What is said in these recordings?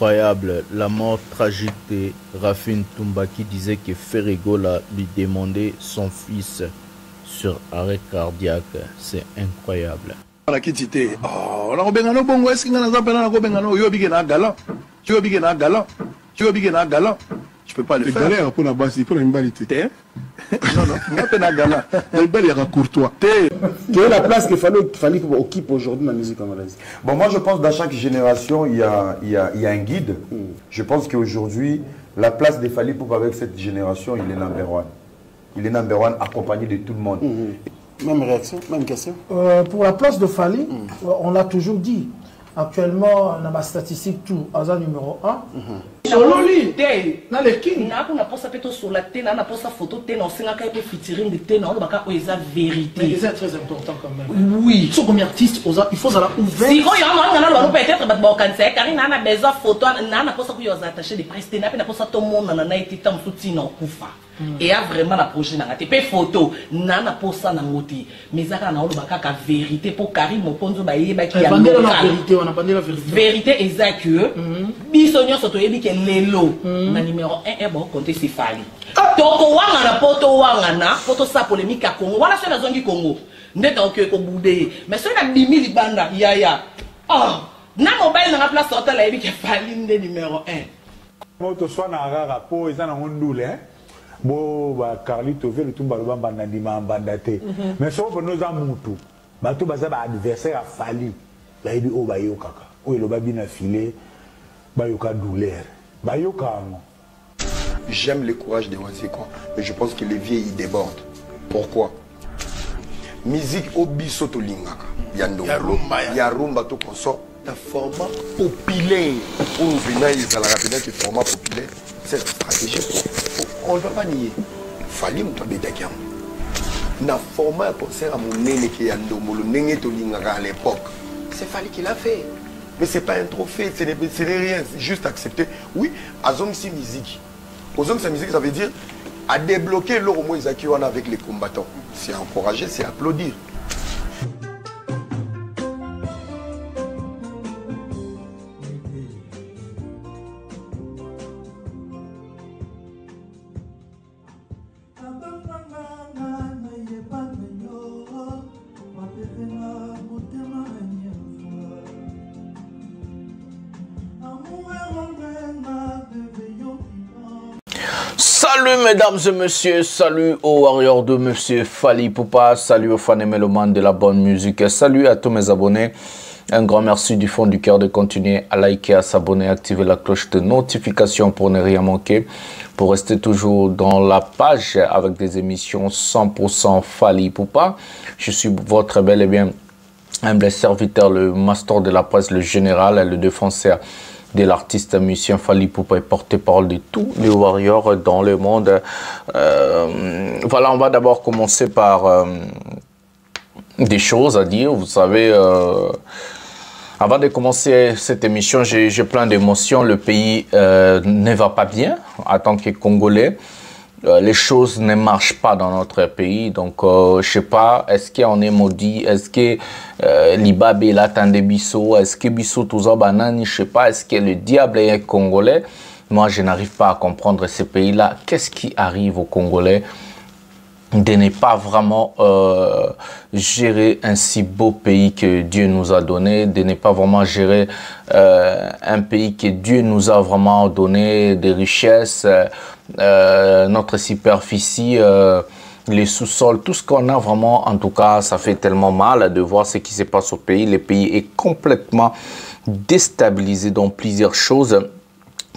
incroyable, la mort tragique de Rafin Toumba qui disait que Ferregola lui demandait son fils sur arrêt cardiaque. C'est incroyable. Je peux pas le faire. Galère pour la base, pour une balle. Non, non, on a gala. La balle est courtois. Quelle est la place qu'il fallait qu'on occupe aujourd'hui dans la musique congolaise? Bon, moi je pense que dans chaque génération, il y a un guide. Je pense qu'aujourd'hui, la place de Fally Ipupa avec cette génération, il est number one. Il est number one accompagné de tout le monde. Même réaction, même question. Pour la place de Fally, on l'a toujours dit. Actuellement, dans ma statistique, tout, Aza numéro 1. Chololi, dans les king. On a posé sur la tête, on a posé photo, on a fait featuring de tête, on a fait vérité. C'est très important quand même. Oui. Sur combien d'artistes, il faut avoir ouvert. Si on y a peut-être car il a besoin de photos, on a posé pour les attachés de presse, on a posé tout le monde, on a été tant soutien kufa. Et a vraiment la prochaine ngate pe photo nana posa na ngoti mais ça na olo baka vérité pour Karim Moponzo ba yeba ki ya vérité on a bandé la vérité vérité exact que biso nyoso to yebi ke lelo na numéro 1 bon compter c'est Fally toko wanga na poto sa polémique à Congo wala so na zongi Congo ndeka oke ko boudé mais so na bimi libanda ya na mobile na place total yebi ke Fally ndé numéro 1 moto soit na rara po eza na ngondule bon ba Carlito veut le tout baloba bandima bandate mais so bono za mutu bato baza ba adversaire a Fally ba yebi o ba yo kaka o lo ba bina filé ba yo ka douleur ba yo ka. J'aime le courage de Wazekwa, mais je pense que les vieux ils débordent. Pourquoi? Musique au bisoto lingaka yando ya rumba to consort un format populaire pour nous venir ils à la rapidité que format populaire c'est la stratégie. On ne va pas nier. Fally Moutabetakiam. Na format concert à mon nene qui est Yandomolo, nene Tolingara à l'époque. C'est Fally qui l'a fait. Mais ce n'est pas un trophée, ce n'est rien, c'est juste accepter. Oui, Azong si musique. Azong si musique, ça veut dire à débloquer l'Oromo Isakiwana avec les combattants. C'est encourager, c'est applaudir. Salut mesdames et messieurs, salut aux warriors de monsieur Fally Ipupa, salut aux fans et mélomanes de la bonne musique, salut à tous mes abonnés. Un grand merci du fond du cœur de continuer à liker, à s'abonner, à activer la cloche de notification pour ne rien manquer, pour rester toujours dans la page avec des émissions 100% Fally Ipupa. Je suis votre bel et bien humble serviteur, le master de la presse, le général, le défenseur de l'artiste musicien Fally Ipupa et porte-parole de tous les warriors dans le monde. Voilà, on va d'abord commencer par des choses à dire. Vous savez, avant de commencer cette émission, j'ai plein d'émotions. Le pays ne va pas bien en tant que Congolais. Les choses ne marchent pas dans notre pays. Donc, je sais pas, est-ce qu'on est maudit? Est-ce que l'Ibabe l'attend des Bissot? Est-ce que Bissot tout ça banani? Je sais pas, est-ce que le diable est congolais? Moi, je n'arrive pas à comprendre ces pays-là. Qu'est-ce qui arrive aux Congolais de ne pas vraiment gérer un si beau pays que Dieu nous a donné, de ne pas vraiment gérer un pays que Dieu nous a vraiment donné, des richesses, notre superficie, les sous-sols, tout ce qu'on a vraiment, en tout cas, ça fait tellement mal de voir ce qui se passe au pays. Le pays est complètement déstabilisé dans plusieurs choses.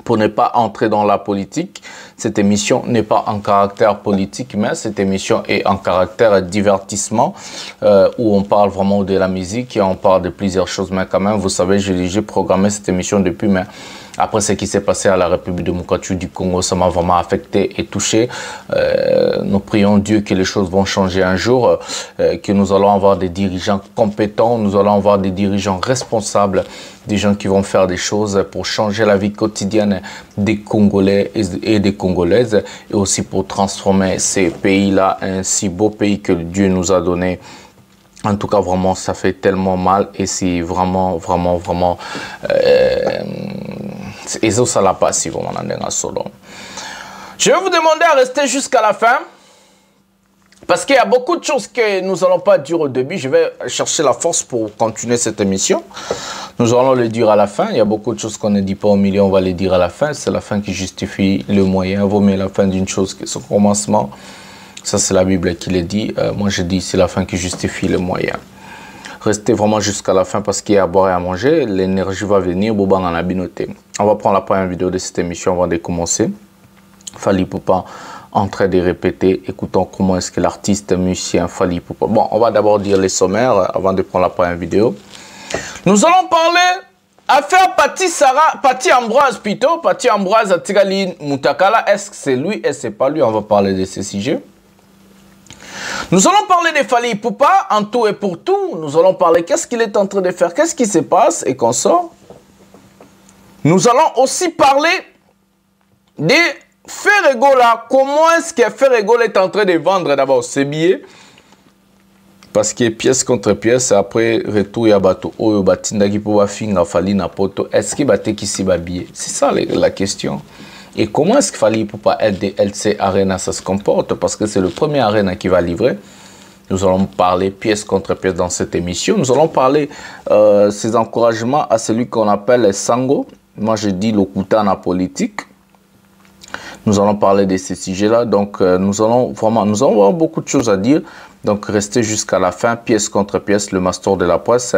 Pour ne pas entrer dans la politique, cette émission n'est pas en caractère politique, mais cette émission est en caractère divertissement, où on parle vraiment de la musique et on parle de plusieurs choses. Mais quand même, vous savez, j'ai programmé cette émission depuis, mais après ce qui s'est passé à la République démocratique du Congo, ça m'a vraiment affecté et touché. Nous prions Dieu que les choses vont changer un jour, que nous allons avoir des dirigeants compétents, nous allons avoir des dirigeants responsables, des gens qui vont faire des choses pour changer la vie quotidienne des Congolais et des Congolaises, et aussi pour transformer ces pays-là en un si beau pays que Dieu nous a donné. En tout cas, vraiment, ça fait tellement mal et c'est vraiment, vraiment, vraiment... Et ça l'a pas si vraiment dans solo. Je vais vous demander à rester jusqu'à la fin. Parce qu'il y a beaucoup de choses que nous n'allons pas dire au début. Je vais chercher la force pour continuer cette émission. Nous allons le dire à la fin. Il y a beaucoup de choses qu'on ne dit pas au milieu, on va les dire à la fin. C'est la fin qui justifie le moyen. Vaut mieux la fin d'une chose que son commencement. Ça, c'est la Bible qui le dit. Moi, je dis c'est la fin qui justifie le moyen. Restez vraiment jusqu'à la fin parce qu'il y a à boire et à manger. L'énergie va venir. Boban en a binoté. On va prendre la première vidéo de cette émission avant de commencer. Fally Ipupa en train de répéter. Écoutons comment est-ce que l'artiste musicien Fally Ipupa. Bon, on va d'abord dire les sommaires avant de prendre la première vidéo. Nous allons parler affaire Pati Ambroise plutôt. Pati Ambroise à Tigali Mutakala. Est-ce que c'est lui et c'est pas lui? On va parler de ces sujets. Nous allons parler de Fally Ipupa en tout et pour tout. Nous allons parler qu'est-ce qu'il est en train de faire, qu'est-ce qui se passe et qu'on sort. Nous allons aussi parler de Ferrego là. Comment est-ce que Ferrego est en train de vendre d'abord ses billets? Parce que pièce contre pièce, après retour, il y a bateau. Oyo batinda qui peut finir Fally na poto. Est-ce qu'il va te qui s'y va billet? C'est ça la question. Et comment est-ce que Fally Ipupa LC Arena ça se comporte? Parce que c'est le premier Arena qui va livrer. Nous allons parler pièce contre pièce dans cette émission. Nous allons parler ses encouragements à celui qu'on appelle Sango. Moi, je dis le Kutana politique. Nous allons parler de ces sujets-là. Donc, nous allons avoir beaucoup de choses à dire. Donc, restez jusqu'à la fin, pièce contre pièce, le master de la presse.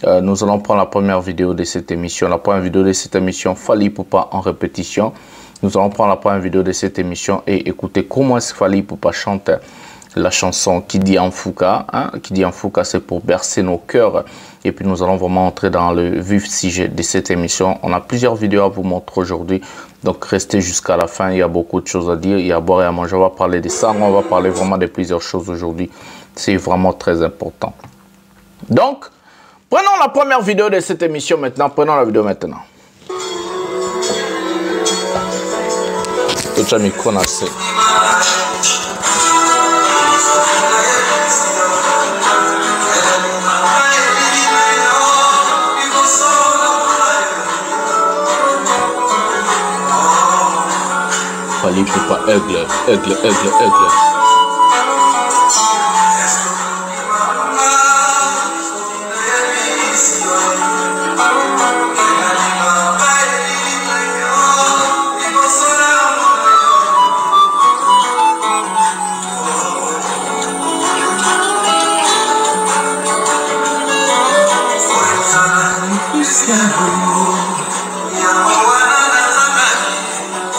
Nous allons prendre la première vidéo de cette émission. La première vidéo de cette émission, Fally Ipupa en répétition. Nous allons prendre la première vidéo de cette émission et écouter comment est-ce que Fally Ipupa chante la chanson Qui dit Anfouka. Hein? Qui dit Anfouka, c'est pour bercer nos cœurs. Et puis nous allons vraiment entrer dans le vif sujet de cette émission. On a plusieurs vidéos à vous montrer aujourd'hui. Donc restez jusqu'à la fin. Il y a beaucoup de choses à dire. Il y a à boire et à manger. On va parler de ça. On va parler vraiment de plusieurs choses aujourd'hui. C'est vraiment très important. Donc, prenons la première vidéo de cette émission maintenant. Prenons la vidéo maintenant. Tout ça micro nassé. Fally Ipupa, aigle, aigle, aigle, aigle.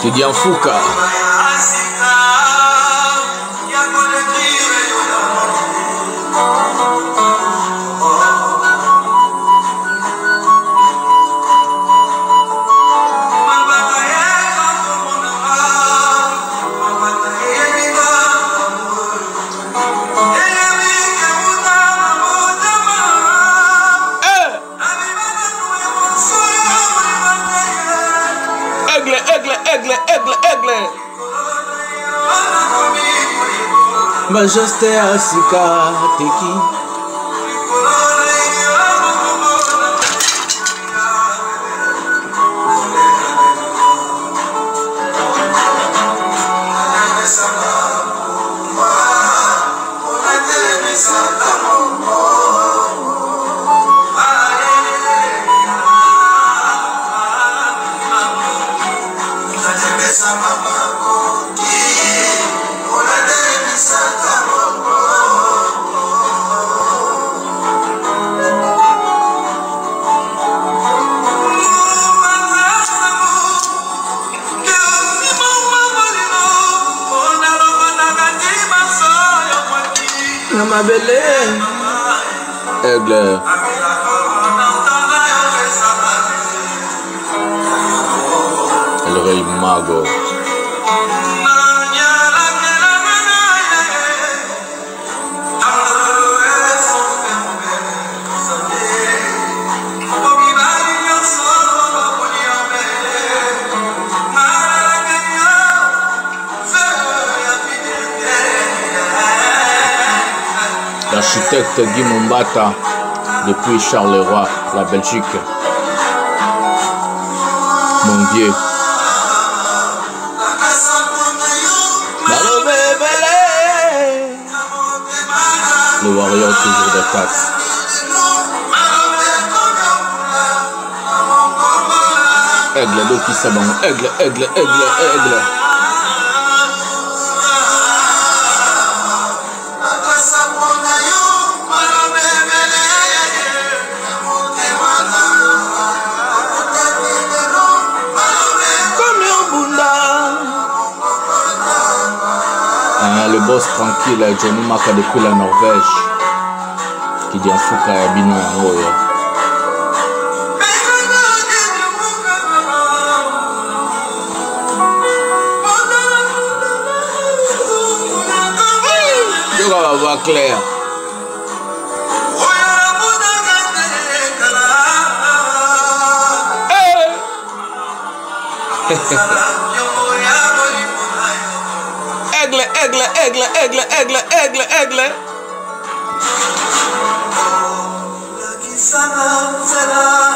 Qui dit Anfouka. Majesté Asika Teki. Aigle. El rey mago. L'architecte Guy Mumbata depuis Charleroi, la Belgique. Mon Dieu. Le warrior toujours de face. Aigle, d'eau qui s'abonne. Aigle, aigle, aigle, aigle. Le boss tranquille, Johnny Maka depuis la Norvège, qui dit en fouka ya bino yango yo. Yoga va voir clair. Aigle, aigle, aigle, aigle, aigle, aigle, aigle.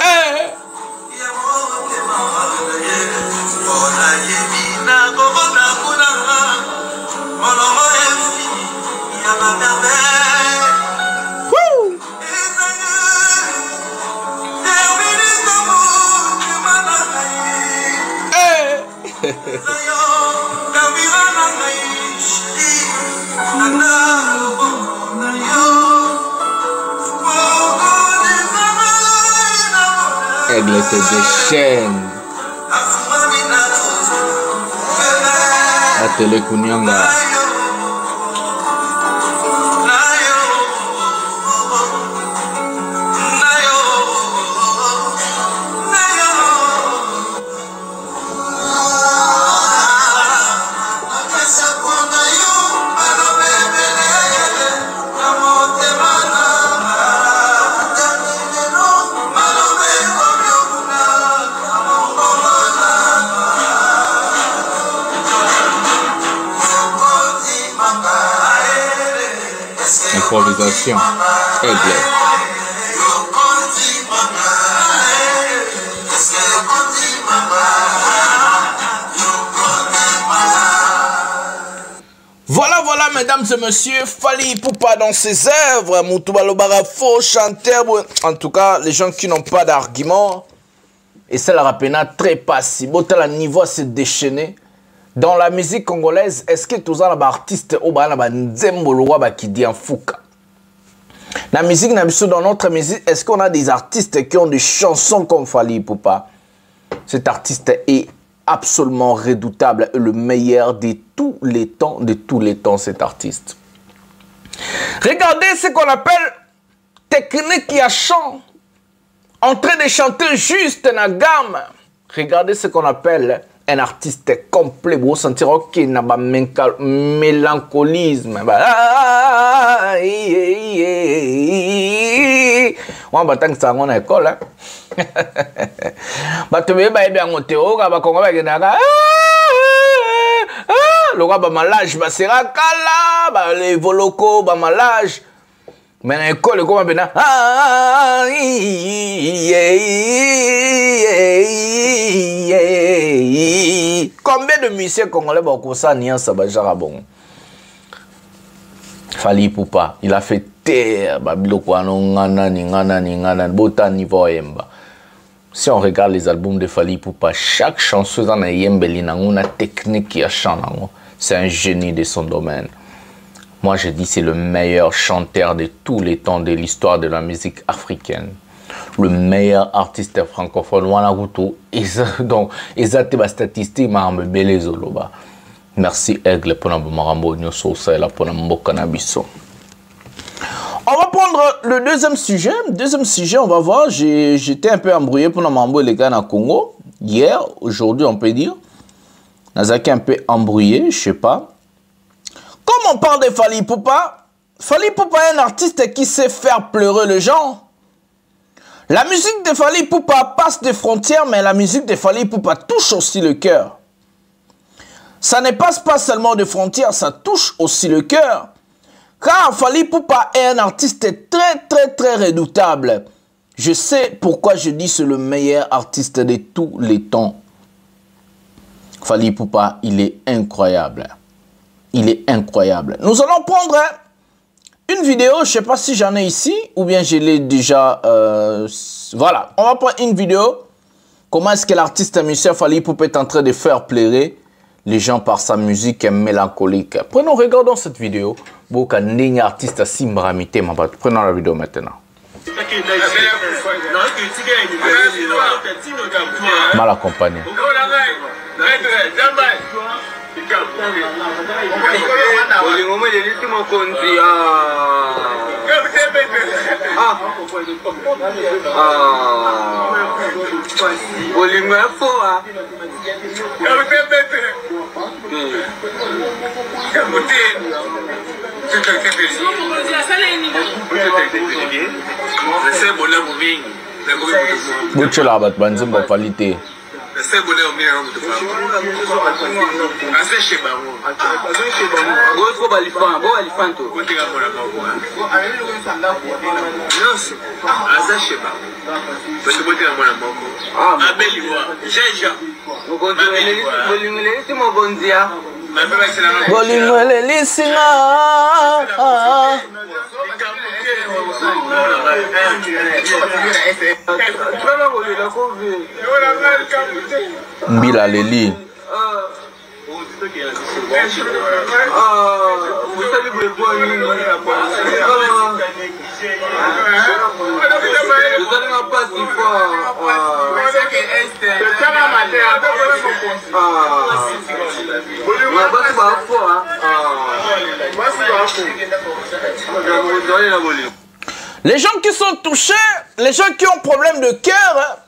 Hey. Woo. Hey. Aigle te déchaîne. La télé Kunyanga. Improvisation. Aigle. Voilà, mesdames et messieurs, Fally Ipupa dans ses œuvres, Moutoubalo faux chanteur, en tout cas, les gens qui n'ont pas d'argument, et c'est la rapena très passive, le niveau s'est déchaîné. Dans la musique congolaise, est-ce que tous les artistes qui disent en fouka? La musique, dans notre musique, est-ce qu'on a des artistes qui ont des chansons comme Fally Ipupa? Cet artiste est absolument redoutable, le meilleur de tous les temps, cet artiste. Regardez ce qu'on appelle technique à chant, en train de chanter juste la gamme. Regardez ce qu'on appelle un artiste complet, vous sentirez qu'il n'a pas mélancolisme. On va tant que ça en école. Tu veux bien monter au Gaba Congo avec un le roi malage, sera kala, les volocos, malage. Mais l'école, comment bien? Combien de musiciens congolais vont ça nian sabajarabon? Fally Ipupa, il a fait terre, si on regarde les albums de Fally Ipupa, chaque chanson dans une technique qui a changé. C'est un génie de son domaine. Moi, je dis c'est le meilleur chanteur de tous les temps de l'histoire de la musique africaine. Le meilleur artiste francophone. Donc, ils ont des statistiques, mais merci Aigle pour nous On va prendre le deuxième sujet. Deuxième sujet, on va voir. J'étais un peu embrouillé pour nous les gars dans le Congo. Hier, aujourd'hui, on peut dire. Nazaki un peu embrouillé, je sais pas. Comme on parle de Fally Ipupa, Fally Ipupa est un artiste qui sait faire pleurer les gens. La musique de Fally Ipupa passe des frontières, mais la musique de Fally Ipupa touche aussi le cœur. Ça ne passe pas seulement des frontières, ça touche aussi le cœur. Car Fally Ipupa est un artiste très redoutable. Je sais pourquoi je dis c'est le meilleur artiste de tous les temps. Fally Ipupa, il est incroyable. Il est incroyable. Nous allons prendre une vidéo, je ne sais pas si j'en ai ici ou bien je l'ai déjà... voilà, on va prendre une vidéo. Comment est-ce que l'artiste musicien Fally Ipupa est en train de faire pleurer les gens par sa musique mélancolique. Prenons, regardons cette vidéo. Prenons la vidéo maintenant. Mal accompagné. Mbila Leli. Les gens qui sont touchés, les gens qui ont problème de cœur,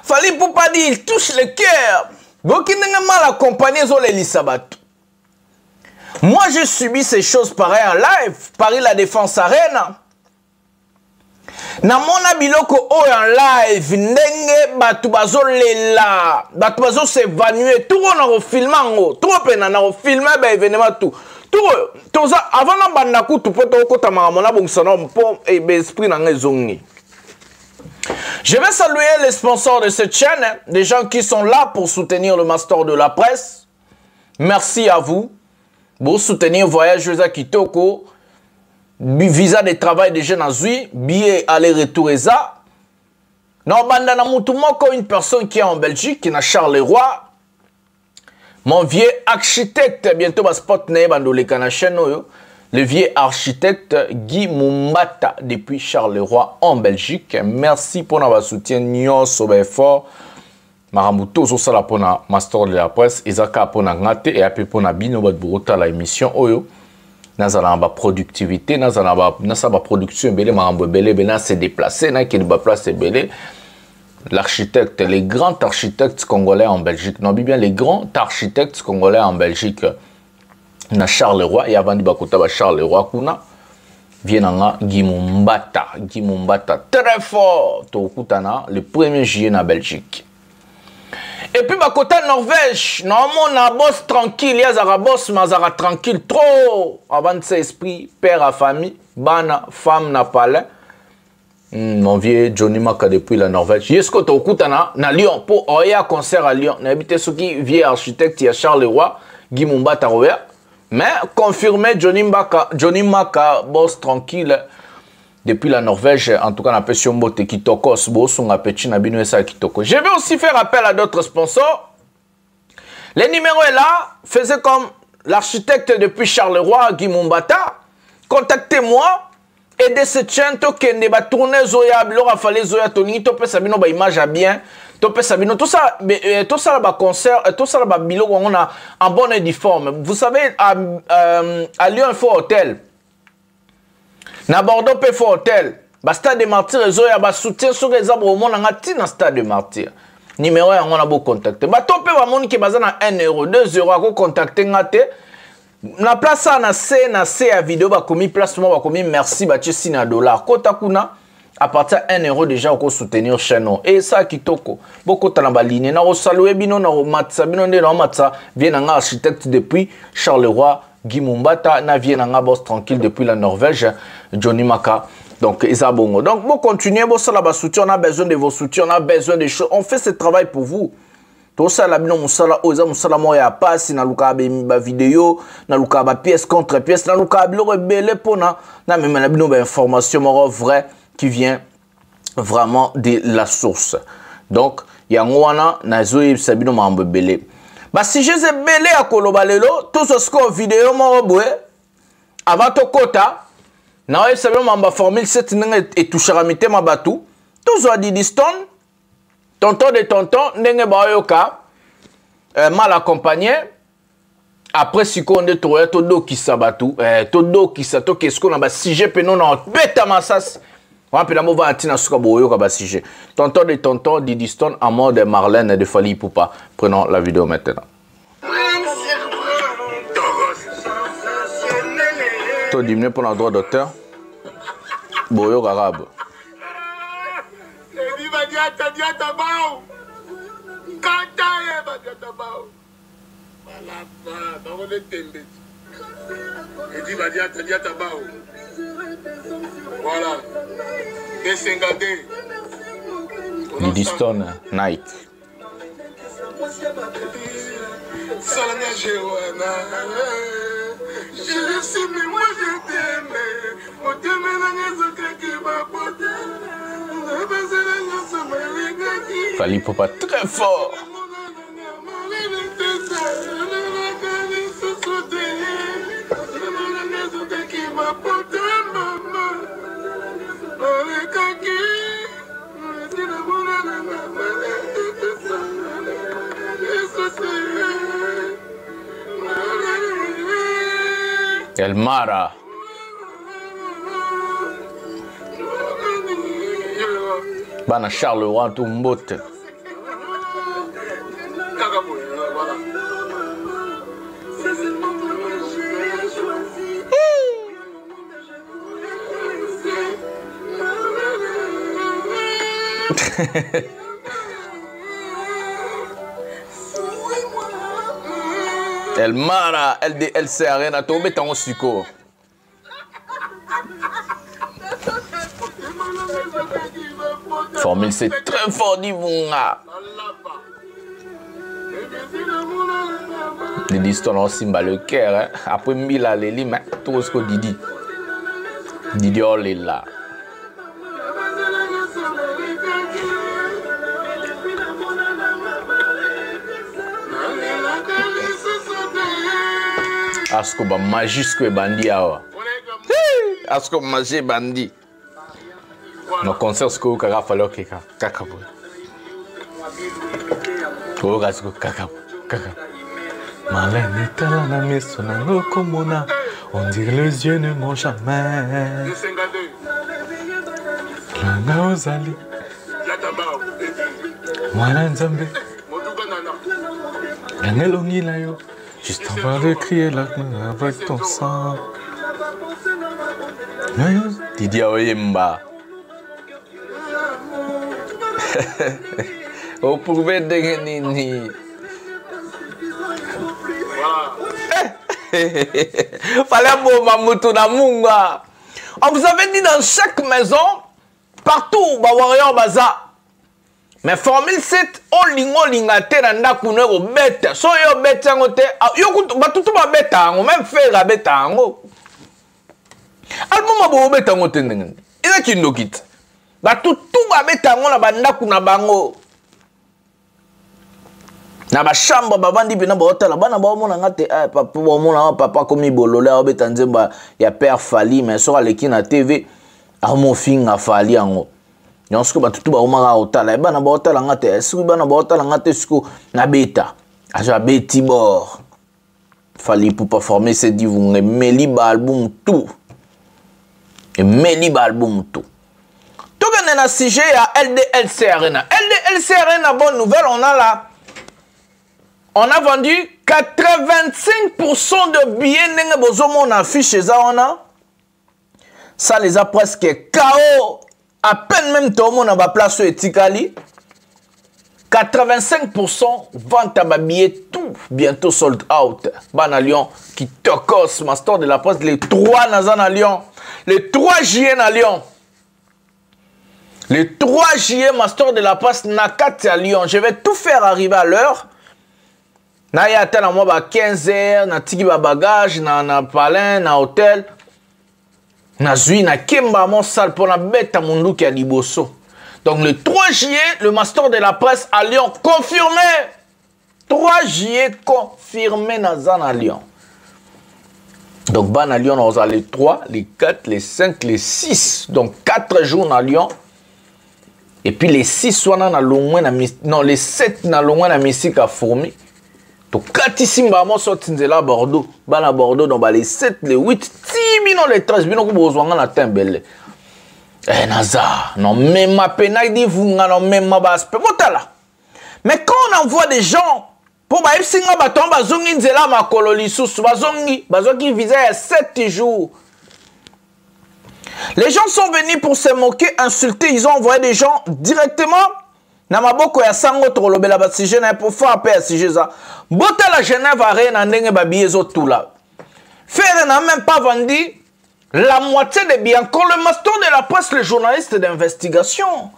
Fally Ipupa dit, il touche le cœur. Donc il n'est mal accompagné sur les Lissabat. Moi j'ai subi ces choses pareilles en live, Paris La Défense Arena. Na mona biloko o en live, ndenge batu bazo lela, batu bazo s'évanouir, tout on a refilmé en tout pena na refilmé ba événement tout. Tout ça avant na bandaku tout poto ko tamarama bon sono po et esprit na ngezongi. Je vais saluer les sponsors de cette chaîne, des gens qui sont là pour soutenir le Master de la Presse. Merci à vous. Pour soutenir Voyage à Kitoko, visa de travail des jeunes à Zui, billet aller-retour et ça. Non, bandana moutoumoko, une personne qui est en Belgique, qui est à Charleroi. Mon vieux architecte, bientôt ma spot ne bandole kanachen le vieux architecte Guy Mumbata depuis Charleroi en Belgique. Merci pour notre soutien. Nyon Sobefort. Maramuto Zosala pour la Master de la Presse. Isaka pour la Ngate et après pour la Bino Badburota la émission Oyo. Nazala ba productivité, nazala ba production belé marambo belé bena s'est déplacé, na qui ba place belé. L'architecte, les grands architectes congolais en Belgique. Non, bien les grands architectes congolais en Belgique. Na Charleroi et avant de bakota ba Charleroi kuna viennanga Guy Mumbata très fort to kutana le 1er juillet na Belgique. Et puis bakota Norvège normalement na boss tranquille ya zara boss mazara tranquille trop avant de ses esprits père à famille bana femme na palais. Mon vieux Johnny Maka depuis la Norvège. Yesko to kutana na Lyon pour oya concert à Lyon. Na habité ce qui vieux architecte ya Charleroi Guy Mumbata roya. Mais confirmé Johnny Maka, boss tranquille depuis la Norvège, en tout cas on appelle Siombote Kitokos, boss on appelle Chinabino et Kitoko. Je vais aussi faire appel à d'autres sponsors. Le numéro est là, faisait comme l'architecte depuis Charleroi, Guy Mumbata. Contactez-moi, aidez cette chaîne, tokende ba tourner Zoya, Bilora Fale Zoya Tony, topé Sabino ba image à bien. Tout ça, le concert, tout ça, le bilo, on a en bonne et due forme. Vous savez, à Lyon, il faut hôtel. À Bordeaux, il faut hôtel. Le stade de Martyrs, il y a soutien sur les arbres au monde, on a un stade de Martyrs. Numéro 1, on a beau contacter. Si on peut avoir qui est basé à 1 euro, 2 euros, on contacter. Na place ça, na C à vidéo, on a commis placement, on a merci, on a $1. Kotakuna. À partir de 1 euro déjà, on peut soutenir chaîne. Et ça, Kitoko. Beaucoup de la ligne. Na salué bino na matza bino na matza. Vient un architecte depuis Charleroi, Guy Mumbata. Na vient un boss tranquille depuis la Norvège, Johnny Maka. Donc, Isabongo. Donc, vous continuez, vous soutien. On a besoin de vos soutiens, on a besoin de choses. On fait ce travail pour vous. Tout ça la bino musala oza musala moya passe na luka ba vidéo na luka ba pièce contre pièce na luka bilo rebelle pona na même na bino ba information moro vrai qui vient vraiment de la source. Donc yangwana na zoe sabino mambo belé. Ba si je sais belé a koloba lelo tout ce qu'on vidéo moro boé avant to kota na oye sabino mambo formule 7 nenge et touchera mité ma batou tout ça di diston tonton de tonton, nenge baoyoka, mal accompagné. Après, si on est trouvé, todo qui sabatu, todo qui sato, qu'est-ce qu'on a bas sujet, pe non, bêta massas. On peut la mauvaise antina suka boyoka bas sujet. Tonton de tonton, Didi Stone, à mort de Marlène et de Fally Ipupa. Prenons la vidéo maintenant. Tout diminué pour le droit d'auteur. Boyoka arabe. Diata bao kata ye ba diata bao wala ba wole tembe edi ba diata bao voilà desengade Didi Stone Nike salanga jewana je sais mais moi je t'aime on t'aime na ngezoka ki ba pote. Fally Ipupa très fort. El Mara. Bana Charleroi tout mbote. El Mara, LDLC Arena, tombé dans suko. Formule c'est très fort d'Ivunga. Didi Stone aussi m'a le cœur. Hein? Après Mila Leli, mais tout ce que Didi. Didi All est là. Asko ba majusque bandi awa. Asko magie bandi. No concert ce que vous avez fallu que kakabo. Oh gasko kakabo. Marlène est là la maison na lokomona. On dirait les yeux ne mentent jamais. Langa ozali. Mwana nzambe. Ganelongi la yo. Juste avant de crier là avec ton sang. Didi Oyemba. Vous pouvez dégainer. Fallait un beau mamoutou na munga. On vous avait dit dans chaque maison, partout, Bawarrior Baza. Mais Formule 7, on linga teranda kune au bête. So yo bête ngote, yo batutu ba bête ngo, même faire la bête ngo. Album ba bête ngote ndenge. Ina kindo kit. Batutu ba bête ngo na banda kuna bango. Na ba chambre ba bandi bina ba hôtel bana ba mona ngate papa ba mona papa komi bolole a bête nzemba ya père Fally mais so aleki na TV a mo finga Fally ngo. Nyonsko batutu ba umaka otala e bana ba otala ngate esu bana ba otala ngate siko na beta aja beti bor Fally Ipupa former se divunge meli ba album tout et meli ba album tout to gane na sujet ya LDLC Arena. LDLC Arena, bonne nouvelle, on a vendu 85% de billets nenge bozomo na affiche ça on a ça les a presque KO. À peine même tout le monde a place sur Etikali. 85% vente à billets tout bientôt sold out. Ban Lyon qui tokos master de la poste les 3 nazan à Lyon, les 3 juillet à Lyon. Le 3 juillet, Master de la Passe, Nakati à Lyon. Je vais tout faire arriver à l'heure. Na ya tena moi ba 15h, na tiki ba bagage, na palin, na hôtel. Na zui na kemba mon salle pour na bête à mundu qui a liboso. Donc le 3 juillet, le Master de la Presse à Lyon confirmé. 3 juillet confirmé Nazan à Lyon. Donc ban à Lyon on a les 3, les 4, les 5, les 6. Donc 4 jours à Lyon. Et puis les 6 soit na longwe na non les 7 na longwe na misika à fourmi. Donc, quand ici, je suis à Bordeaux, à Bordeaux, donc les 7, les 8, 10 000, les 13 000, vous avez un temps belle. Eh, Naza, non, même ma peine, vous non, même ma base, mais quand on envoie des gens, pour que si on va tomber, ma cololi sous, qui visait 7 jours. Les gens sont venus pour se moquer, insulter, ils ont envoyé des gens directement. Na maboko ya sango tolobela ba sujet na pour faire appel à sujet ça. Bota la Genève Arena ndenge ba biezo tout là. Faire n'a même pas vendu la moitié des billets. Encore le Master de la Presse, le journaliste d'investigation.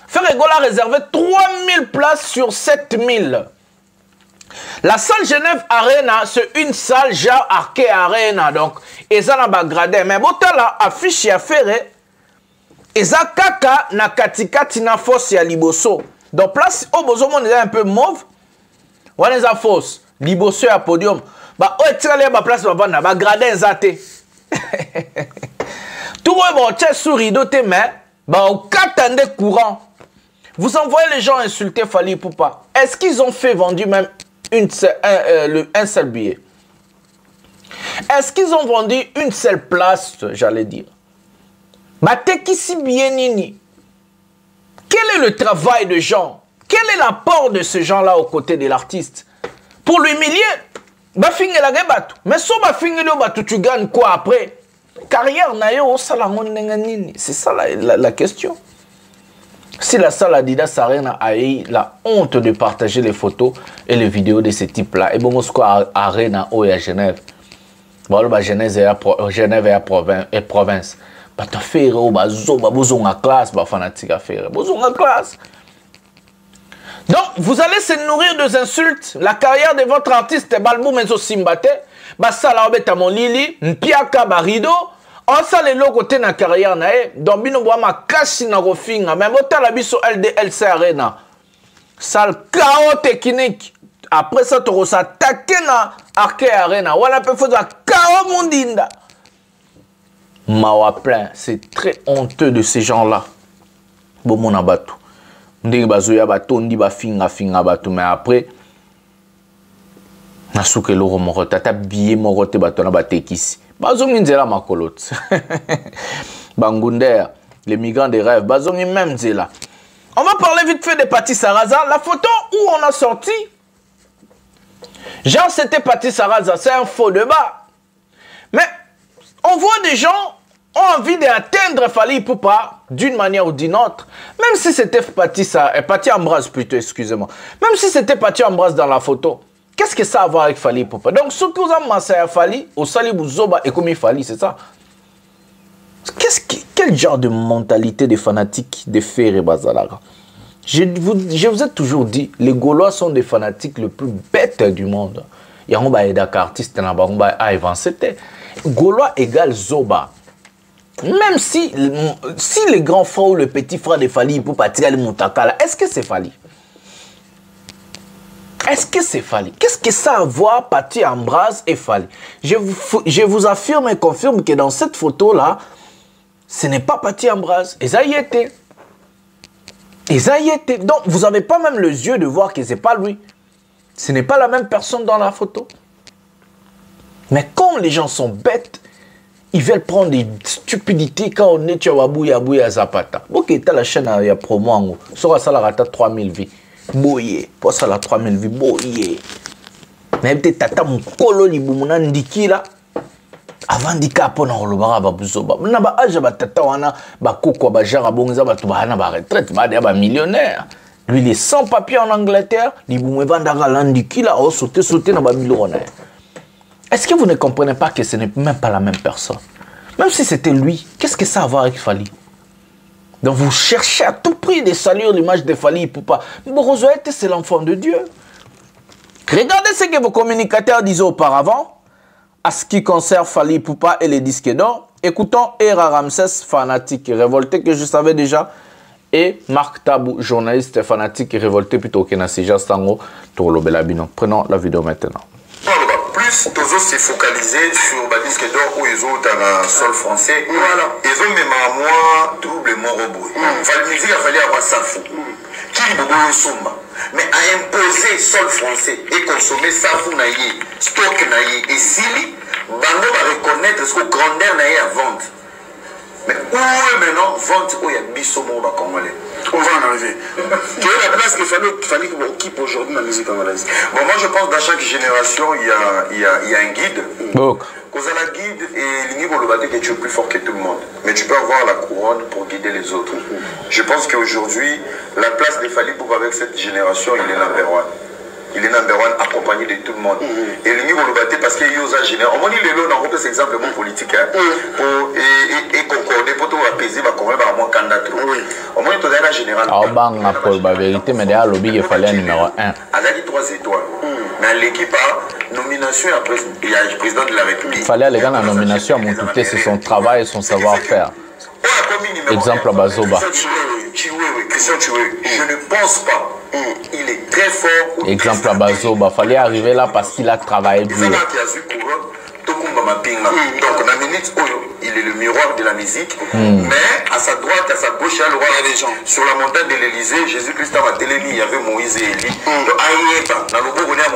Faire Egola réservé 3000 places sur 7000. La salle Genève Arena, c'est une salle genre Arke Arena. Donc, ils ont ba gradé. Mais bota la affiche ya faire eza kaka na katikati na fosse ya liboso. Donc place au bozomo est un peu mauve. Wana eza fosse liboso ya podium. Ba o etirale ba place ba bana ba gradin zate. Tout le monde tient sur rideau te mais ba au katande courant. Vous envoyez les gens insulter Fally Ipupa. Est-ce qu'ils ont fait vendu même un seul billet? Est-ce qu'ils ont vendu une seule place, j'allais dire? Quel est le travail de Jean? Quel est l'apport de ce gens-là aux côtés de l'artiste? Pour l'humilier, mais si tu gagnes quoi après? Carrière, c'est ça la question. Si la salle Adidas Arena a eu la honte de partager les photos et les vidéos de ce type-là, et bon, Moscou Arena ou à Genève, Genève et province. Tu fais une classe, fanatique à faire. Classe. Donc, vous allez se nourrir de insultes. La carrière de votre artiste est balbou mais aussi mbate. Basala obeta mon lili, mpiaka barido. On sa le côté na carrière na e. Donc, bino boa ma kasi na rofinga. Mais bota la biso LDLC Arena. Sale chaos technique. Après ça, tu vas attaquer na Arke Arena. Voilà, peut faire chaos mondinda. Mawa plein, c'est très honteux de ces gens-là. Bon, mon abatou. Ndenge bazoya batondi ba finga batu, mais après, nasuke loro moko tata billet moko te batona batekisi. Bazongi nzela makolot. Bangunder, les migrants des rêves, bazongi même nzela. On va parler vite fait de Paty Saraza. La photo où on a sorti, genre c'était Paty Saraza, c'est un faux débat. Mais on voit des gens ont envie d'atteindre Fally Ipupa d'une manière ou d'une autre. Même si c'était Paty Ambroise plutôt, excusez-moi. Même si c'était Paty Ambroise dans la photo. Qu'est-ce que ça a à voir avec Fally Ipupa? Donc, ce que vous avez massé à Fally, au Sali Bouzoba et comme Fally, c'est ça? Quel genre de mentalité de fanatiques de Ferre Bazalara? Je vous ai toujours dit, les Gaulois sont des fanatiques les plus bêtes du monde. Il y a un Dakar artiste dans la avancé. Gaulois égale Zoba. Même si le grand frère ou le petit frère de Fally Ipupa tirer le Moutakala, est-ce que c'est Fally? Est-ce que c'est Fally? Qu'est-ce que ça a à voir Paty Ambroise et Fally? Je vous affirme et confirme que dans cette photo-là, ce n'est pas Paty Ambroise. Et ça y était. Et ça y était. Donc, vous n'avez pas même les yeux de voir que ce n'est pas lui. Ce n'est pas la même personne dans la photo. Mais comme les gens sont bêtes, ils veulent prendre des stupidités quand on est à Zapata. Ok, tu as la chaîne à promo, sur ça la rata 3000 vies. Boye, pour ça la 3000 vies, boye. Mais peut-être tata mon colo liboumuna ndiki là. Avant d'ika pour na rolobara ba buzoba. Na ba âge ba tata wana ba koko ba jara bonza ba tuba na ba retraite ba ba millionnaire. Lui il est sans papier en Angleterre, liboumé vandara landiki là, sauter na ba millionnaire. Est-ce que vous ne comprenez pas que ce n'est même pas la même personne? Même si c'était lui, qu'est-ce que ça a à voir avec Fally? Donc vous cherchez à tout prix de salir l'image de Fally Ipupa. Borozoete, c'est l'enfant de Dieu. Regardez ce que vos communicateurs disaient auparavant. À ce qui concerne Fally Ipupa et les disques d'or, écoutons Era Ramsès, fanatique et révolté, que je savais déjà, et Marc Tabou, journaliste fanatique et révolté, plutôt que Nassija Stango, Tourlo Belabino. Prenons la vidéo maintenant. Plus, Tozo s'est focalisé sur le disque d'or où ils ont un sol français. Voilà. Ils ont même à moi doublement robot. La musique a fallu avoir ça fou. Qui est beaucoup sombre. Mais à imposer sol français et consommer ça fou naïe, stock naïe et sili, Bango va reconnaître ce que grandeur naïe à vendre. Mais où est maintenant vente où il y a Bissomo congolais? On va en arriver. Quelle est la place qu'il fallait qu'on occupe aujourd'hui dans la musique congolaise? Bon, moi je pense que dans chaque génération il y a un guide. Quand on a un guide et l'unique que tu es plus fort que tout le monde. Mais tu peux avoir la couronne pour guider les autres. Je pense qu'aujourd'hui, la place de Fally Ipupa avec cette génération, il est number one. Il est number one accompagné de tout le monde. Et le niveau de parce qu'il y a un général. On dit les lots, on repère cet exemple politique. Et concorder pour tout apaiser, va convaincre à moins candidat. On dit que tu as un général. Ah, pour la vérité, mais derrière le lobby, il fallait un numéro 1. Avec 3 étoiles. Mais l'équipe a nomination après, il y a le président de la République. Il fallait aller dans la nomination à Moutouté, c'est son travail et son savoir-faire. Exemple à Bazoba. Christian Chioué, je ne pense pas. Il est très fort. Exemple à Bazoba, il fallait arriver là parce qu'il a travaillé dur. Donc, la minute où il est le miroir de la musique, mais à sa droite, à sa gauche, il y a le roi des gens. Sur la montagne de l'Élysée, Jésus-Christ a télémis, il y avait Moïse et Élie.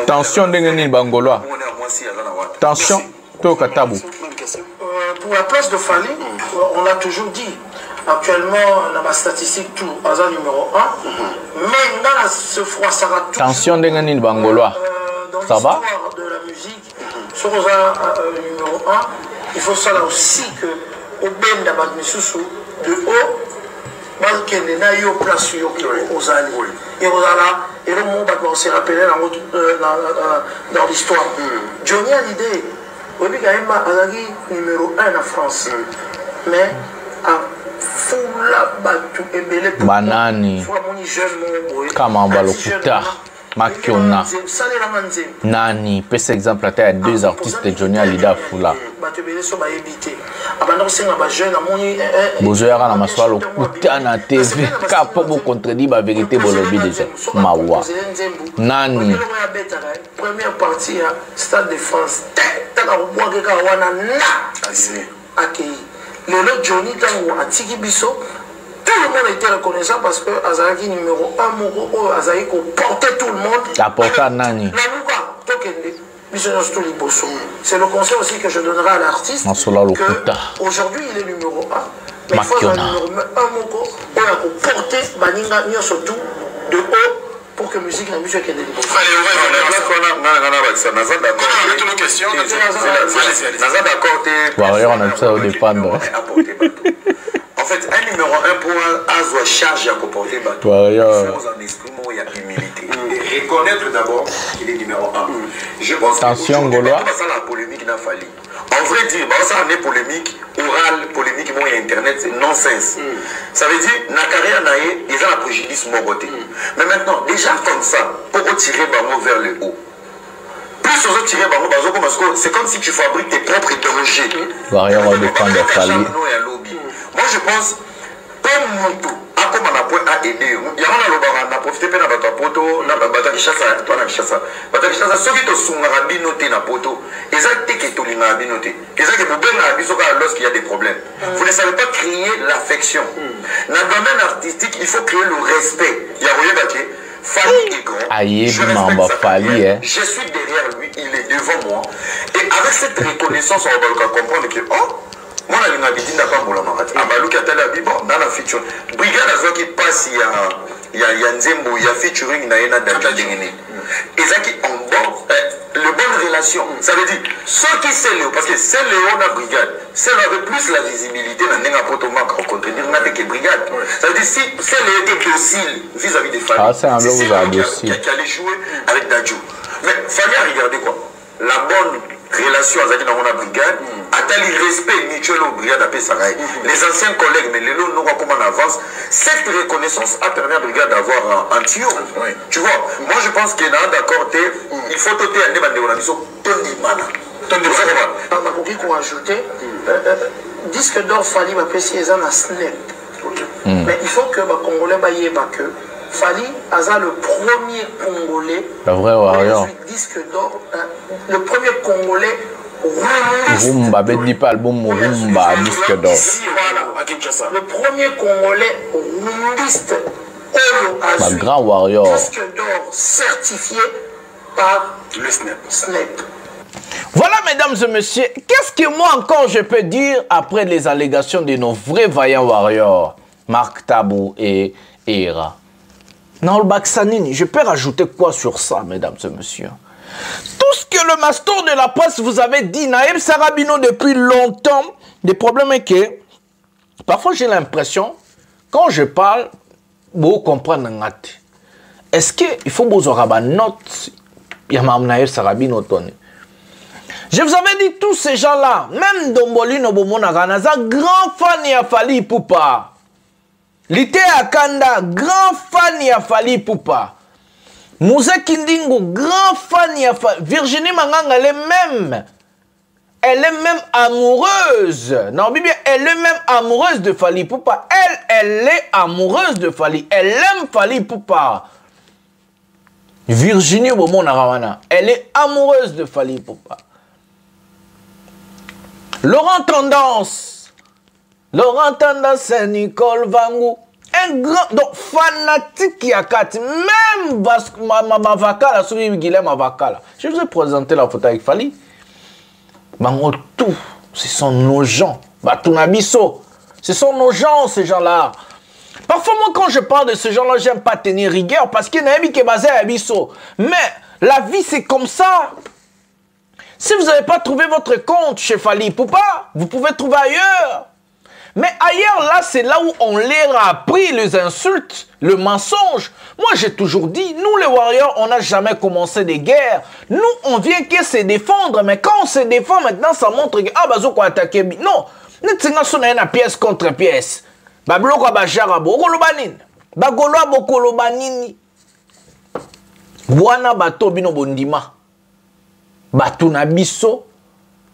Tension de Bangolois. Tension, Toka Tabou. Pour la place de Fally, on l'a toujours dit. Actuellement, dans ma statistique, tout, hasard numéro 1. Mais dans ce froid, ça va tout. Tension de Bangolois. Ça va? De la musique, sur numéro 1, il faut savoir aussi que au Ben d'Abad Missoussou, de haut, Malkende n'a eu place aux alliés. Et aux alliés, et le monde on s'est rappelé dans l'histoire. Johnny a l'idée, au début, il y a un numéro 1 en France. Mais Banani Kamamba Lokuta Makiona Nani pèse exemple à 2 artistes de Johnny Hallyday Fula Bozoyara na maswa Lokuta na TV Kapo bo contredit la vérité bolobi déjà Mawa Nani première partie Stade de France le lot Johnny Tango a Tiki Bisso, tout le monde a été reconnaissant parce que Azaki numéro 1 Moro Azaki portait tout le monde. La porte à Nani. C'est le conseil aussi que je donnerai à l'artiste. Aujourd'hui il est numéro 1. Mais il faut un numéro 1 Moko où il a porté Baninga surtout de haut pour que musique la musique est délivrée. En fait, un numéro 1 pour un azo charge à comporter bateau. Il faut un esprit où il y a humilité. Et reconnaître d'abord qu'il est numéro 1. Je pense que c'est la polémique n'a fallu. En vrai dire, ça en est polémique, orale, polémique, il y a internet, c'est non-sens. Ça veut dire, na carrière naïe, ils ont la préjudice mon côté. Mais maintenant, déjà comme ça, pour tirer Bango vers le haut. Plus on tirer Bango, c'est comme si tu fabriques tes propres dangers. Moi je pense, pas mon tout. Comme on a point à aider, il y a un a profité de la poto, na Batakishasa, toi na Kishasa. Batakishasa, ceux qui te sont rabinotés na poto, ils ont été qui sont rabinotés. Ils ont été rabinotés lorsqu'il y a des problèmes. Vous ne savez pas créer l'affection. Dans le domaine artistique, il faut créer le respect. Il y a rien baqué. Fally est grand. Je suis derrière lui, il est devant moi. Et avec cette reconnaissance, on va comprendre que, oh, moi, je suis pas bon. Dans la feature, Brigade a qui passe, il y a Nzembo, il y a featuring, il y a Dangene. Et ça qui en bon, le bonne relation. Ça veut dire, ceux qui c'est Léo, parce que c'est Léo dans Brigade, c'est avec plus la visibilité dans Nenga Potomac rencontrer que Brigade. Ça veut dire, si c'est Léo était docile vis-à-vis des familles, c'est Léo qui allait jouer avec Dadju. Mais Fally a regardé quoi? la bonne relation avec la brigade, attali respect mutuel aux brigades à Pessaray. Les anciens collègues, mais les lots nous comment on avance. Cette reconnaissance a permis à la brigade d'avoir un tuyau. Tu vois, moi je pense qu'il y a d'accord, il faut toter un débat de l'organisation. Tony Mana. On va ajouter, disque d'or Fali m'a apprécié les ans à Snap. Mais il faut que les Congolais baillent que Fali a le premier Congolais. Le vrai warrior. Disque d'or, le premier Congolais. Rumba, Beddi pas album Rumba, disque d'or. Le premier Congolais rumbiste Ma grand warrior. Disque d'or certifié par le Snap. Voilà, mesdames et messieurs, qu'est-ce que moi encore je peux dire après les allégations de nos vrais vaillants warriors, Marc Tabou et Era. Naolbaksanini, je peux rajouter quoi sur ça, mesdames et messieurs? Tout ce que le master de la presse vous avait dit, Naël Sarabino, depuis longtemps, le problème est que, parfois j'ai l'impression, quand je parle, vous comprenez. Est-ce qu'il faut vous avoir une note? Il y a Naël Sarabino, Tony. Je vous avais dit, tous ces gens-là, même Domboli Nobomonaganaza, grand fan de Fali Poupa. Lité Akanda, grand fan de Fali Poupa. Moussa Kindingo, grand fan de Fali. Virginie Manganga, elle est même amoureuse. Non, Bibi, elle est même amoureuse de Fali Poupa. Elle est amoureuse de Fali. Elle aime Fali Poupa. Virginie Bomonarawana, elle est amoureuse de Fali Poupa. Laurent Tendance, c'est Nicole Vangou, un grand, donc fanatique qui a quatre, même Mavakala, celui Guilhem Mavakala. Je vous ai présenté la photo avec Fali. Bango tout, ce sont nos gens. Batunabiso, ce sont nos gens, ces gens-là. Parfois, moi, quand je parle de ce genre-là, j'aime pas tenir rigueur parce qu'il y a un qui est basé à Abisso. Mais la vie, c'est comme ça. Si vous n'avez pas trouvé votre compte chez Fali Poupa, vous pouvez trouver ailleurs. Mais ailleurs, là, c'est là où on leur a appris les insultes, le mensonge. Moi, j'ai toujours dit, nous, les warriors, on n'a jamais commencé des guerres. Nous, on vient que se défendre. Mais quand on se défend, maintenant, ça montre que, ah, bazo quoi attaquer. Non, nous, on a une pièce contre pièce. Babloko bajara bokolobanini. Bagoloa bokolobanini. Bwana bato bino bondima. Batuna biso.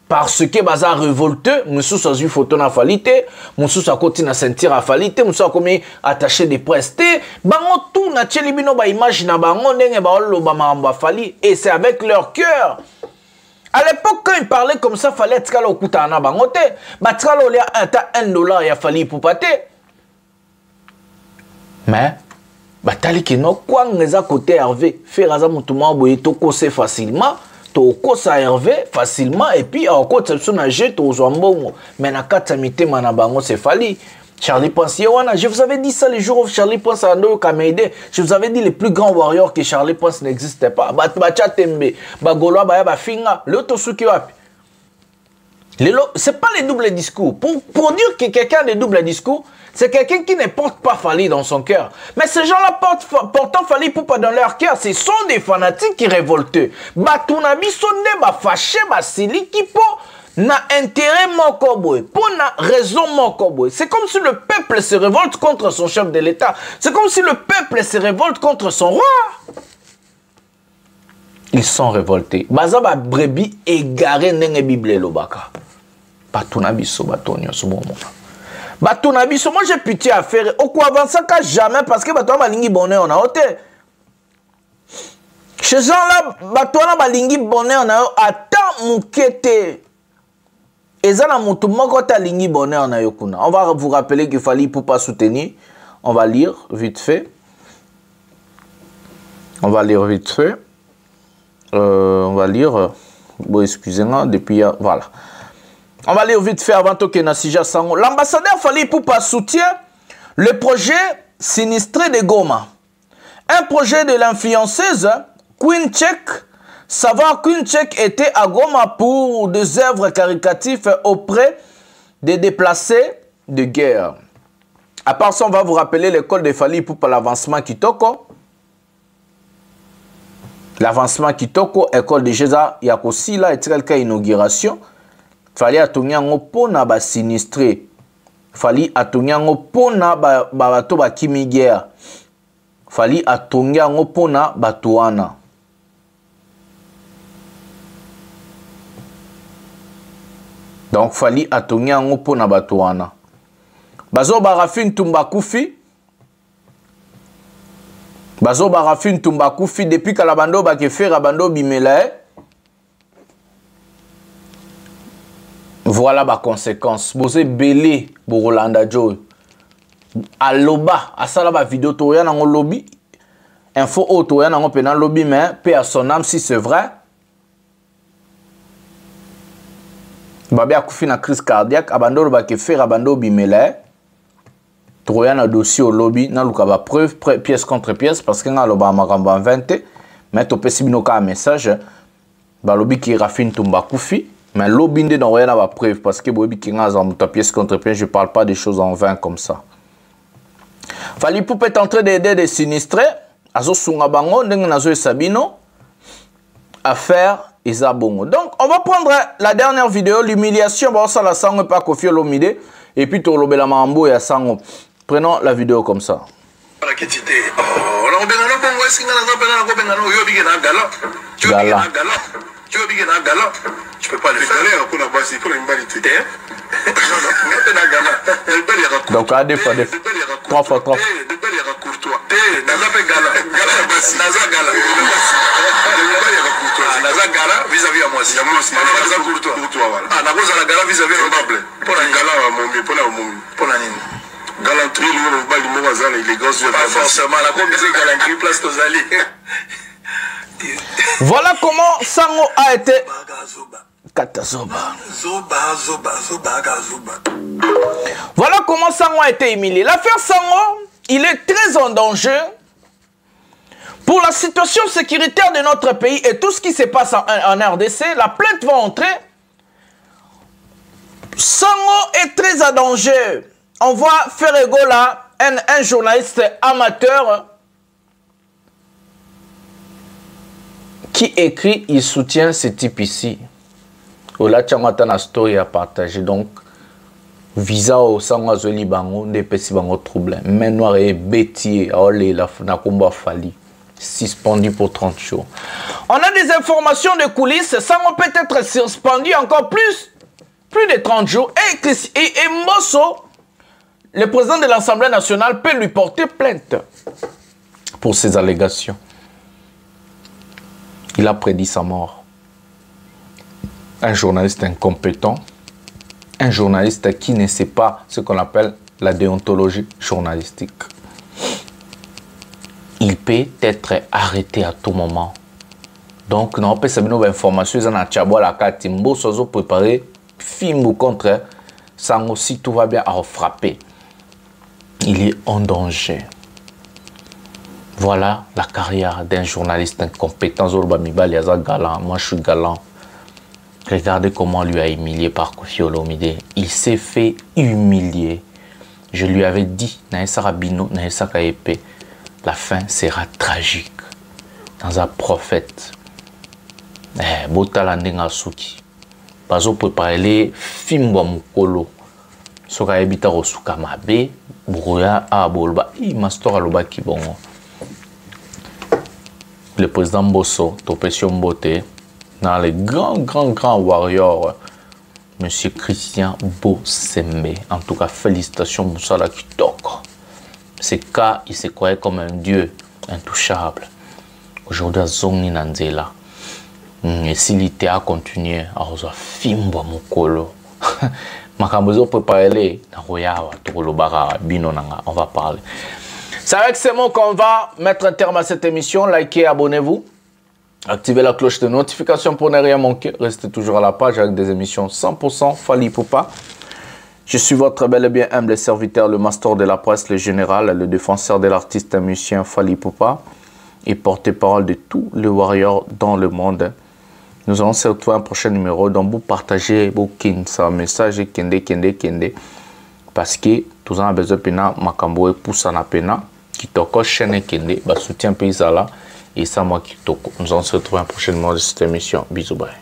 Parce que baza révolteux, monsieur a eu photo na falite, monsieur a continué à sentir à falite, monsieur a commis attaché des prestés. Bango tout na tcheli bino ba image na bango ndenge ba oloba mamba fali et c'est avec leur cœur. À l'époque, quand ils parlaient comme ça, fallait être au kutana bangote. Batkalo lia $1 ya fali pour pâté. Mais, batali ki no kwa ngeza côté Hervé, faire aza mutuma boye toko c'est facilement. Toko sa Hervé facilement et puis en côté ça na jet aux zombongo. Mais na kata mitema na bango c'est Fali. Charlie Prince Yewana, je vous avais dit ça les jours où Charlie Prince a ando Kameide. Je vous avais dit les plus grands warriors que Charlie Prince n'existait pas. Bacha Tembe, Bagolo Baya Bafinga, l'autre suki wapi. C'est pas les doubles discours. Pour dire que quelqu'un a des doubles discours, c'est quelqu'un qui ne porte pas Fali dans son cœur. Mais ces gens-là portant Fali Poupa dans leur cœur, ce sont des fanatiques qui révolteux. Batunabi sonde ba fâché ba sili qui po na intérêt mokoboy, pour na raison mokoboy. C'est comme si le peuple se révolte contre son chef de l'État. C'est comme si le peuple se révolte contre son roi. Ils sont révoltés. Baza ba brebis égaré nenge bible lobaka. Batunabiso batonyo subomo. Batunabiso, moi j'ai pitié à faire. Au quoi avant ça jamais parce que batona balingi bonheur na hote. Chez gens là batona balingi bonheur na attends mukete. Ezana mutu moko ta lingi bonheur na yokuna. On va vous rappeler qu'il fallait pour pas soutenir. On va lire vite fait. On va lire vite fait. On va lire. Bon, excusez-moi, depuis voilà. On va lire vite fait avant que Nassija Sango. L'ambassadeur Fali Poupa soutient le projet sinistré de Goma. Un projet de l'influenceuse Queen Check. Savoir qu'une Check était à Goma pour des œuvres caritatives auprès des déplacés de guerre. À part ça, on va vous rappeler l'école de Fali Poupa l'avancement Kitoko. l'avancement kitoko école de Jésus ya kosila etikali ka inauguration fallait atongi yango pona ba sinistré fallait atongi yango pona bato bakimi guerre fallait atongi yango pona bato wana. Donc fallait atongi yango pona bato wana. Bazo barafin tumbakufi Bazo barafin tumbakufi depuis que la bando ba ke faire bando bimela. Voilà ma conséquence. Bosé belé pour Rolanda Joe. Aloba, asala ba vidéo to ya nango lobby. Info auto ya nango pena lobby mais paix à son âme si c'est vrai. Babi a koufi na crise cardiaque, abando ba ke faire abando bimela. Troya na dossier au lobby na luka ba preuve pièce contre pièce parce que nga loba makamba 20 mais to pesibino ka message ba lobby ki rafine tumba koufi mais lobby ndé dans na ba preuve parce que bobi ki nga za muta pièce contre pièce, je parle pas des choses en vain comme ça. Fali Poupa est en train d'aider des sinistrés azo sunga bango ndenge nazo sabino à faire Isabongo. Donc on va prendre la dernière vidéo, l'humiliation ba ça la sango pas Koffi Olomide et puis to lobela mambo ya sango. Prenons la vidéo comme ça. Tu peux pas le faire. Donc à deux fois, trois fois. Vis-à-vis à moi, voilà comment Sango a été Voilà comment Sango a été humilié. L'affaire Sango, il est très en danger pour la situation sécuritaire de notre pays et tout ce qui se passe en RDC. La plainte va entrer. Sango est très en danger. On voit Ferrego là, un journaliste amateur qui écrit, il soutient ce type ici. Ola Tchamata na story à partager. Donc, visa au Sango Azoli Bango, des petits bango trouble. Mais noir et bêtier, olé la Nakumba Fali. Suspendu pour 30 jours. On a des informations de coulisses. Sango peut être suspendu encore plus de 30 jours. Et Mosso, le président de l'Assemblée nationale, peut lui porter plainte pour ces allégations. Il a prédit sa mort. Un journaliste incompétent, un journaliste qui ne sait pas ce qu'on appelle la déontologie journalistique. Il peut être arrêté à tout moment. Donc, nous avons savoir nos informations. Nous avons la carte. Nous avons préparé film contre Sango. Si tout va bien, à frapper. Il est en danger. Voilà la carrière d'un journaliste incompétent. Moi, je suis galant. Regardez comment on lui a humilié par Koffi Olomide. Il s'est fait humilier. Je lui avais dit, la fin sera tragique. Dans un prophète. Botala ndenga suki. Bazo préparer les films wa mukolo. Soka ebita rosuka mabe, brouya a bolba, i mastora loba kibongo. Le président Bosso, Topesio Mbote, dans les grands warriors, Monsieur Christian Bossembe. En tout cas, félicitations Moussala Kitoko. Ce cas, il se croyait comme un dieu intouchable. Aujourd'hui, Zongni Nanzela. Et s'il était à continuer, à Fimbo Mukolo. Makambozo préparé on va parler. C'est avec ces mots qu'on va mettre un terme à cette émission. Likez, abonnez-vous. Activez la cloche de notification pour ne rien manquer. Restez toujours à la page avec des émissions 100% Fali Poupa. Je suis votre bel et bien humble serviteur, le master de la presse, le général, le défenseur de l'artiste musicien Fali Poupa et porte-parole de tous les warriors dans le monde. Nous allons se retrouver un prochain numéro dont vous partagez vos message kende parce que tout ça a besoin de makambo et poussa na pena qui toko chaîne kende ba soutien paysala Et ça, moi, nous on se retrouve prochainement de cette émission. Bisous, bye.